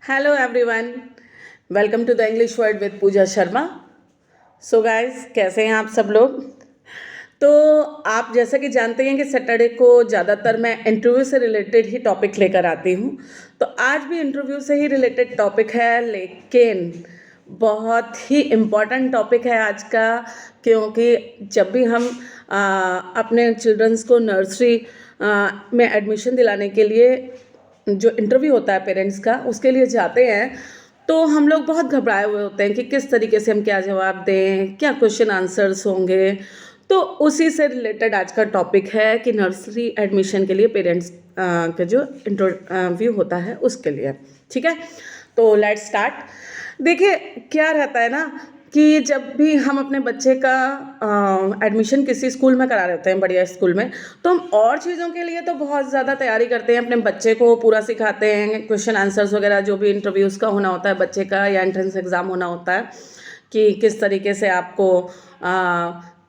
Hello everyone, welcome to the English word with Pooja Sharma. So guys, कैसे हैं आप सब लोग? तो आप जैसा कि जानते हैं कि सैटरडे को ज़्यादातर मैं इंटरव्यू से रिलेटेड ही टॉपिक लेकर आती हूँ। तो आज भी इंटरव्यू से ही रिलेटेड टॉपिक है, लेकिन बहुत ही इम्पॉर्टेंट टॉपिक है आज का, क्योंकि जब भी हम अपने चिल्ड्रंस को नर्सरी में एडमिशन दिलाने के लिए जो इंटरव्यू होता है पेरेंट्स का, उसके लिए जाते हैं, तो हम लोग बहुत घबराए हुए होते हैं कि किस तरीके से हम क्या जवाब दें, क्या क्वेश्चन आंसर्स होंगे। तो उसी से रिलेटेड आज का टॉपिक है कि नर्सरी एडमिशन के लिए पेरेंट्स का जो इंटरव्यू होता है उसके लिए। ठीक है, तो लेट्स स्टार्ट। देखिए, क्या रहता है ना कि जब भी हम अपने बच्चे का एडमिशन किसी स्कूल में करा रहे होते हैं, बढ़िया स्कूल में, तो हम और चीज़ों के लिए तो बहुत ज़्यादा तैयारी करते हैं, अपने बच्चे को पूरा सिखाते हैं, क्वेश्चन आंसर्स वगैरह जो भी इंटरव्यूज़ का होना होता है बच्चे का, या एंट्रेंस एग्ज़ाम होना होता है कि किस तरीके से आपको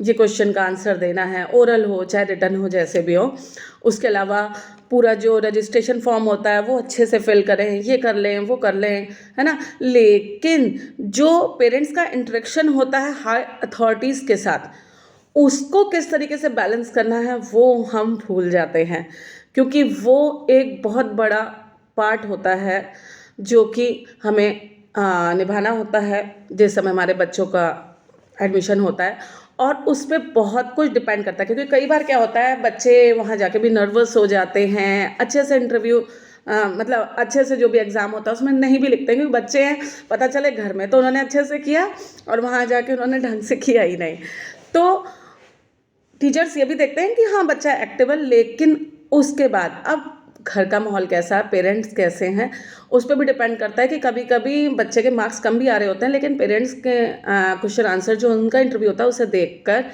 ये क्वेश्चन का आंसर देना है, ओरल हो चाहे रिटन हो, जैसे भी हो। उसके अलावा पूरा जो रजिस्ट्रेशन फॉर्म होता है वो अच्छे से फिल करें, ये कर लें, वो कर लें, है ना। लेकिन जो पेरेंट्स का इंटरेक्शन होता है हाई अथॉरिटीज़ के साथ, उसको किस तरीके से बैलेंस करना है वो हम भूल जाते हैं, क्योंकि वो एक बहुत बड़ा पार्ट होता है जो कि हमें निभाना होता है जिस समय हमारे बच्चों का एडमिशन होता है। और उस पर बहुत कुछ डिपेंड करता है, क्योंकि कई बार क्या होता है, बच्चे वहाँ जाके भी नर्वस हो जाते हैं, अच्छे से इंटरव्यू मतलब अच्छे से जो भी एग्ज़ाम होता है उसमें नहीं भी लिखते हैं, क्योंकि बच्चे हैं, पता चले घर में तो उन्होंने अच्छे से किया और वहाँ जाके उन्होंने ढंग से किया ही नहीं। तो टीचर्स ये भी देखते हैं कि हाँ बच्चा एक्टिव है, लेकिन उसके बाद अब घर का माहौल कैसा है, पेरेंट्स कैसे हैं, उस पर भी डिपेंड करता है कि कभी कभी बच्चे के मार्क्स कम भी आ रहे होते हैं, लेकिन पेरेंट्स के क्वेश्चन आंसर जो उनका इंटरव्यू होता है उसे देखकर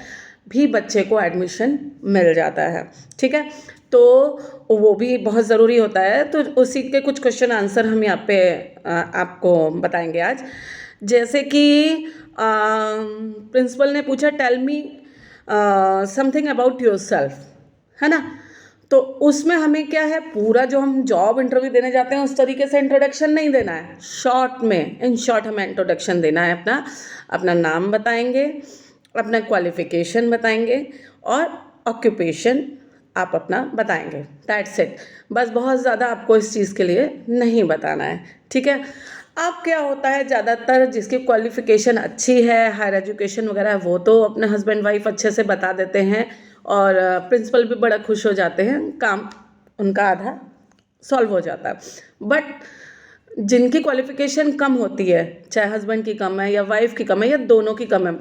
भी बच्चे को एडमिशन मिल जाता है। ठीक है, तो वो भी बहुत ज़रूरी होता है। तो उसी के कुछ क्वेश्चन आंसर हम यहाँ पे आपको बताएंगे आज। जैसे कि प्रिंसिपल ने पूछा, tell me something about yourself, है ना। तो उसमें हमें क्या है, पूरा जो हम जॉब इंटरव्यू देने जाते हैं उस तरीके से इंट्रोडक्शन नहीं देना है, शॉर्ट में, इन शॉर्ट हमें इंट्रोडक्शन देना है। अपना अपना नाम बताएंगे, अपना क्वालिफिकेशन बताएंगे और ऑक्यूपेशन आप अपना बताएंगे, दैट्स इट। बस बहुत ज़्यादा आपको इस चीज़ के लिए नहीं बताना है। ठीक है, अब क्या होता है, ज़्यादातर जिसकी क्वालिफिकेशन अच्छी है, हायर एजुकेशन वगैरह है, वो तो अपने हस्बैंड वाइफ अच्छे से बता देते हैं और प्रिंसिपल भी बड़ा खुश हो जाते हैं, काम उनका आधा सॉल्व हो जाता है। बट जिनकी क्वालिफिकेशन कम होती है, चाहे हस्बैंड की कम है या वाइफ की कम है या दोनों की कम है,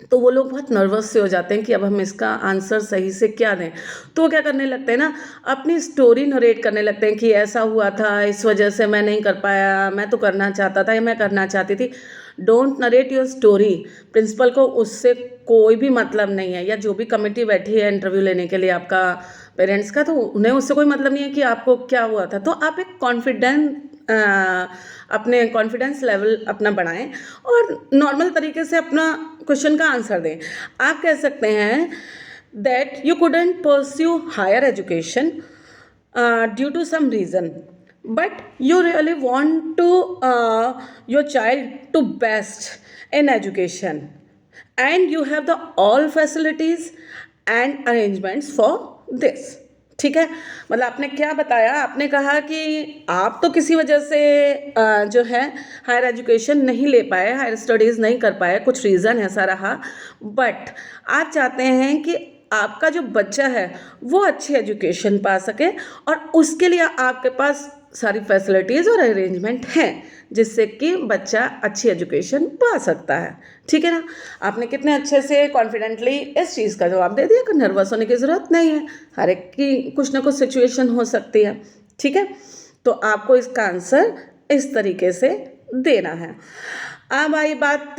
तो वो लोग बहुत नर्वस से हो जाते हैं कि अब हम इसका आंसर सही से क्या दें। तो वो क्या करने लगते हैं ना, अपनी स्टोरी नरेट करने लगते हैं कि ऐसा हुआ था, इस वजह से मैं नहीं कर पाया, मैं तो करना चाहता था या मैं करना चाहती थी। Don't narrate your story. Principal को उससे कोई भी मतलब नहीं है, या जो भी कमेटी बैठी है इंटरव्यू लेने के लिए आपका पेरेंट्स का, तो उन्हें उससे कोई मतलब नहीं है कि आपको क्या हुआ था। तो आप एक अपने कॉन्फिडेंस लेवल अपना बढ़ाएं और नॉर्मल तरीके से अपना क्वेश्चन का आंसर दें। आप कह सकते हैं that you couldn't pursue higher education due to some reason, but you really want to your child to best in education, and you have the all facilities and arrangements for this। ठीक है, मतलब आपने क्या बताया, आपने कहा कि आप तो किसी वजह से जो है हायर एजुकेशन नहीं ले पाए, हायर स्टडीज़ नहीं कर पाए, कुछ रीज़न ऐसा रहा, बट आप चाहते हैं कि आपका जो बच्चा है वो अच्छी एजुकेशन पा सके, और उसके लिए आपके पास सारी फैसिलिटीज़ और अरेंजमेंट हैं जिससे कि बच्चा अच्छी एजुकेशन पा सकता है। ठीक है ना, आपने कितने अच्छे से कॉन्फिडेंटली इस चीज़ का जवाब दे दिया कि नर्वस होने की ज़रूरत नहीं है, हर एक की कुछ ना कुछ सिचुएशन हो सकती है। ठीक है, तो आपको इसका आंसर इस तरीके से देना है। अब आई बात,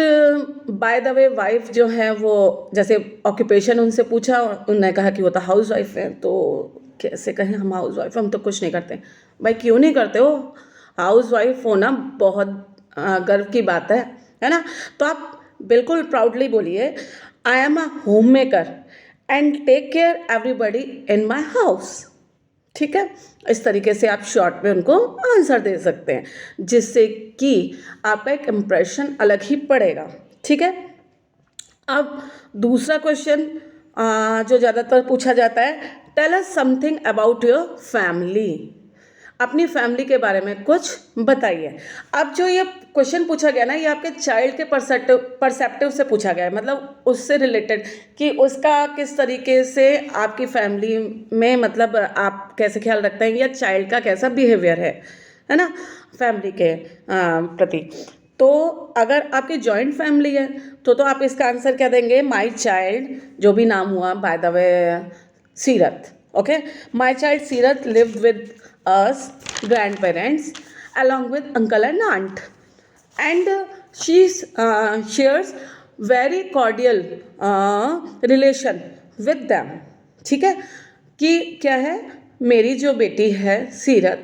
बाय द वे, वाइफ जो है वो, जैसे ऑक्यूपेशन उनसे पूछा, उन्होंने कहा कि वो तो हाउस वाइफ है। तो कैसे कहें हम हाउस वाइफ, हम तो कुछ नहीं करते। भाई क्यों नहीं करते हो, हाउस वाइफ होना बहुत गर्व की बात है ना। तो आप बिल्कुल प्राउडली बोलिए, I am a homemaker and take care everybody in my house. ठीक है, इस तरीके से आप शॉर्ट में उनको आंसर दे सकते हैं, जिससे कि आपका एक इम्प्रेशन अलग ही पड़ेगा। ठीक है, अब दूसरा क्वेश्चन जो ज़्यादातर पूछा जाता है, tell us something about your family. अपनी फैमिली के बारे में कुछ बताइए। अब जो ये क्वेश्चन पूछा गया ना, ये आपके चाइल्ड के परसेप्टिव से पूछा गया है, मतलब उससे रिलेटेड कि उसका किस तरीके से आपकी फैमिली में, मतलब आप कैसे ख्याल रखते हैं या चाइल्ड का कैसा बिहेवियर है ना, फैमिली के प्रति। तो अगर आपकी जॉइंट फैमिली है तो आप इसका आंसर क्या देंगे? माई चाइल्ड, जो भी नाम हुआ, बाय द वे सीरत, ओके, माई चाइल्ड सीरत lived with us grandparents along with uncle and aunt, and she shares very cordial relation with them। ठीक है, कि क्या है, मेरी जो बेटी है सीरत,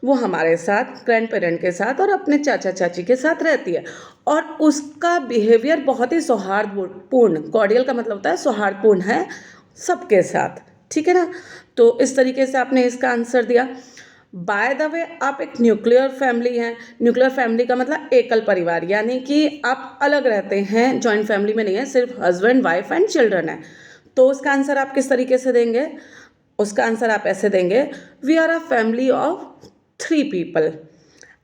वो हमारे साथ, ग्रैंड पेरेंट के साथ और अपने चाचा चाची के साथ रहती है, और उसका बिहेवियर बहुत ही सौहार्दपूर्ण, कॉर्डियल का मतलब होता है सौहार्दपूर्ण है सबके साथ। ठीक है ना, तो इस तरीके से आपने इसका आंसर दिया। बाय द वे, आप एक न्यूक्लियर फैमिली हैं। न्यूक्लियर फैमिली का मतलब एकल परिवार, यानी कि आप अलग रहते हैं, जॉइंट फैमिली में नहीं है, सिर्फ हस्बैंड वाइफ एंड चिल्ड्रन है। तो उसका आंसर आप किस तरीके से देंगे? उसका आंसर आप ऐसे देंगे, we are a family of 3 people,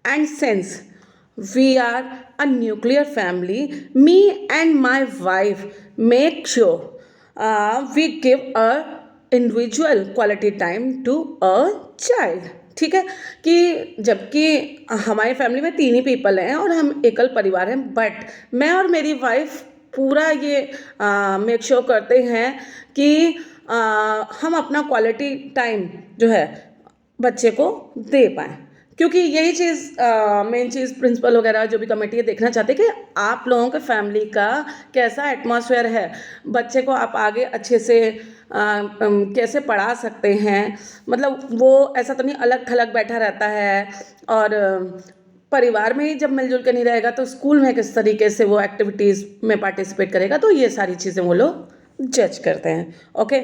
and since we are a nuclear family, me and my wife make sure we give a individual quality time to a child. ठीक है, कि जबकि हमारी फैमिली में 3 ही पीपल हैं और हम एकल परिवार हैं, बट मैं और मेरी वाइफ पूरा ये मेक श्योर करते हैं कि हम अपना क्वालिटी टाइम जो है बच्चे को दे पाएँ, क्योंकि यही चीज़ मेन चीज़ प्रिंसिपल वगैरह जो भी कमेटी है देखना चाहते हैं कि आप लोगों के फैमिली का कैसा एटमॉस्फेयर है, बच्चे को आप आगे अच्छे से कैसे पढ़ा सकते हैं, मतलब वो ऐसा तो नहीं अलग थलग बैठा रहता है, और परिवार में ही जब मिलजुल के नहीं रहेगा तो स्कूल में किस तरीके से वो एक्टिविटीज़ में पार्टिसिपेट करेगा, तो ये सारी चीज़ें वो लोग जज करते हैं। ओके,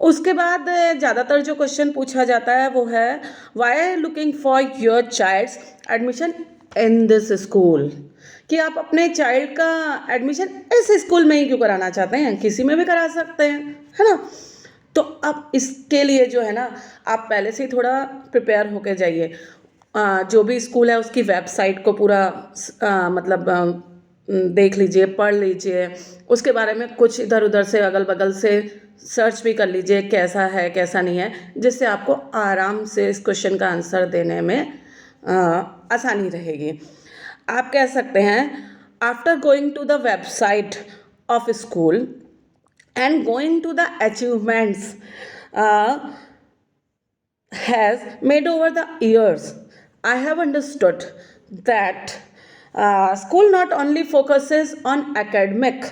उसके बाद ज़्यादातर जो क्वेश्चन पूछा जाता है वो है, why are looking for your child's admission in this school, कि आप अपने चाइल्ड का एडमिशन इस स्कूल में ही क्यों कराना चाहते हैं, किसी में भी करा सकते हैं, है ना। तो अब इसके लिए जो है ना, आप पहले से ही थोड़ा प्रिपेयर होके जाइए। जो भी स्कूल है उसकी वेबसाइट को पूरा मतलब देख लीजिए, पढ़ लीजिए, उसके बारे में कुछ इधर उधर से अगल बगल से सर्च भी कर लीजिए कैसा है कैसा नहीं है, जिससे आपको आराम से इस क्वेश्चन का आंसर देने में आसानी रहेगी। आप कह सकते हैं, after going to the website of school and going to the achievements has made over the years, I have understood that school not only focuses on academics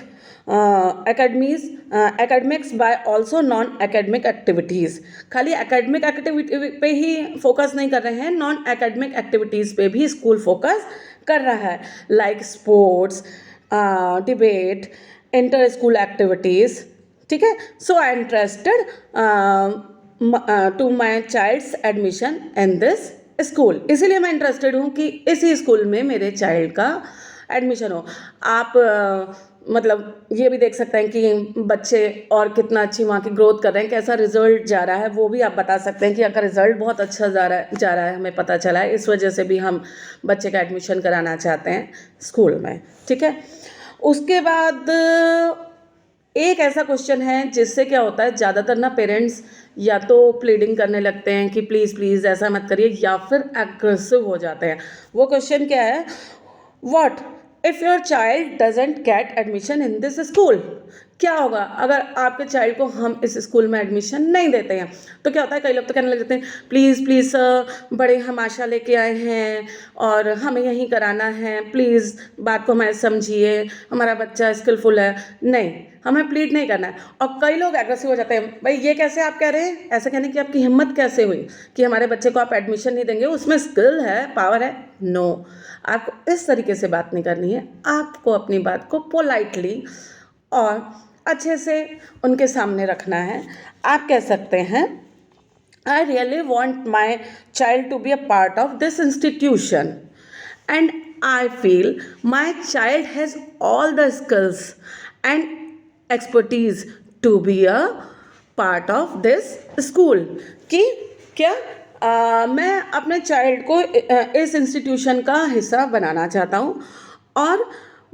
by also non-academic activities। खाली academic activity पे ही focus नहीं कर रहे हैं, non academic activities पे भी school focus कर रहा है, like sports, debate, inter school activities. ठीक है, so I interested to my child's admission in this school, इसीलिए मैं इंटरेस्टेड हूँ कि इसी स्कूल में मेरे चाइल्ड का एडमिशन हो। आप मतलब ये भी देख सकते हैं कि बच्चे और कितना अच्छी वहाँ की ग्रोथ कर रहे हैं, कैसा रिजल्ट जा रहा है, वो भी आप बता सकते हैं कि अगर रिजल्ट बहुत अच्छा जा रहा है हमें पता चला है, इस वजह से भी हम बच्चे का एडमिशन कराना चाहते हैं स्कूल में। ठीक है, उसके बाद एक ऐसा क्वेश्चन है जिससे क्या होता है, ज़्यादातर ना पेरेंट्स या तो प्लीडिंग करने लगते हैं कि प्लीज़ प्लीज़ ऐसा मत करिए, या फिर एग्रेसिव हो जाते हैं। वो क्वेश्चन क्या है, what if your child doesn't get admission in this school. क्या होगा अगर आपके चाइल्ड को हम इस स्कूल में एडमिशन नहीं देते हैं? तो क्या होता है, कई लोग तो कहने लग जाते हैं, प्लीज़ प्लीज़ सर, बड़े हम आशा लेके आए हैं और हमें यहीं कराना है, प्लीज़ बात को हमें समझिए, हमारा बच्चा स्किलफुल है। नहीं, हमें प्लीड नहीं करना है। और कई लोग एग्रेसिव हो जाते हैं, भाई ये कैसे आप कह रहे हैं, ऐसा कहने की आपकी हिम्मत कैसे हुई कि हमारे बच्चे को आप एडमिशन नहीं देंगे, उसमें स्किल है, पावर है। नो, आपको इस तरीके से बात नहीं करनी है, आपको अपनी बात को पोलाइटली और अच्छे से उनके सामने रखना है। आप कह सकते हैं, I really want my child to be a part of this institution. And I feel my child has all the skills and expertise to be a part of this school. कि क्या मैं अपने चाइल्ड को इस institution का हिस्सा बनाना चाहता हूँ और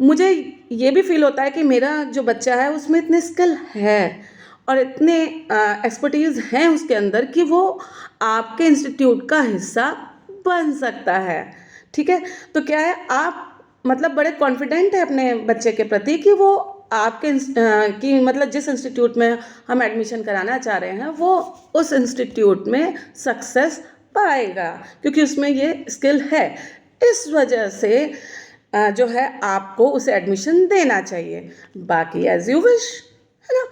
मुझे ये भी फील होता है कि मेरा जो बच्चा है उसमें इतने स्किल है और इतने एक्सपर्टीज़ हैं उसके अंदर कि वो आपके इंस्टीट्यूट का हिस्सा बन सकता है। ठीक है, तो क्या है, आप मतलब बड़े कॉन्फिडेंट है अपने बच्चे के प्रति कि वो आपके कि मतलब जिस इंस्टीट्यूट में हम एडमिशन कराना चाह रहे हैं वो उस इंस्टीट्यूट में सक्सेस पाएगा क्योंकि उसमें ये स्किल है। इस वजह से जो है आपको उसे एडमिशन देना चाहिए, बाकी एज यू विश, है ना।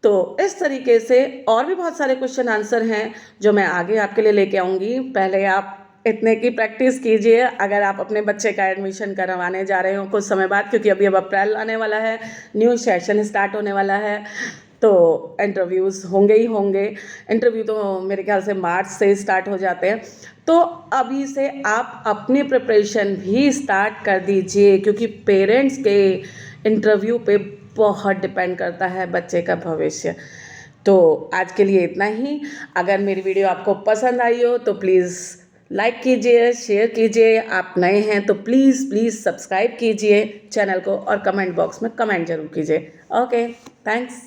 तो इस तरीके से और भी बहुत सारे क्वेश्चन आंसर हैं जो मैं आगे आपके लिए लेके आऊँगी। पहले आप इतने की प्रैक्टिस कीजिए अगर आप अपने बच्चे का एडमिशन करवाने जा रहे हो कुछ समय बाद, क्योंकि अभी अब अप्रैल आने वाला है, न्यू सेशन स्टार्ट होने वाला है, तो इंटरव्यूज़ होंगे ही होंगे। इंटरव्यू तो मेरे ख्याल से मार्च से स्टार्ट हो जाते हैं, तो अभी से आप अपनी प्रिपरेशन भी स्टार्ट कर दीजिए क्योंकि पेरेंट्स के इंटरव्यू पे बहुत डिपेंड करता है बच्चे का भविष्य। तो आज के लिए इतना ही। अगर मेरी वीडियो आपको पसंद आई हो तो प्लीज़ लाइक कीजिए, शेयर कीजिए। आप नए हैं तो प्लीज़ प्लीज़ सब्सक्राइब कीजिए चैनल को और कमेंट बॉक्स में कमेंट जरूर कीजिए। Okay, thanks.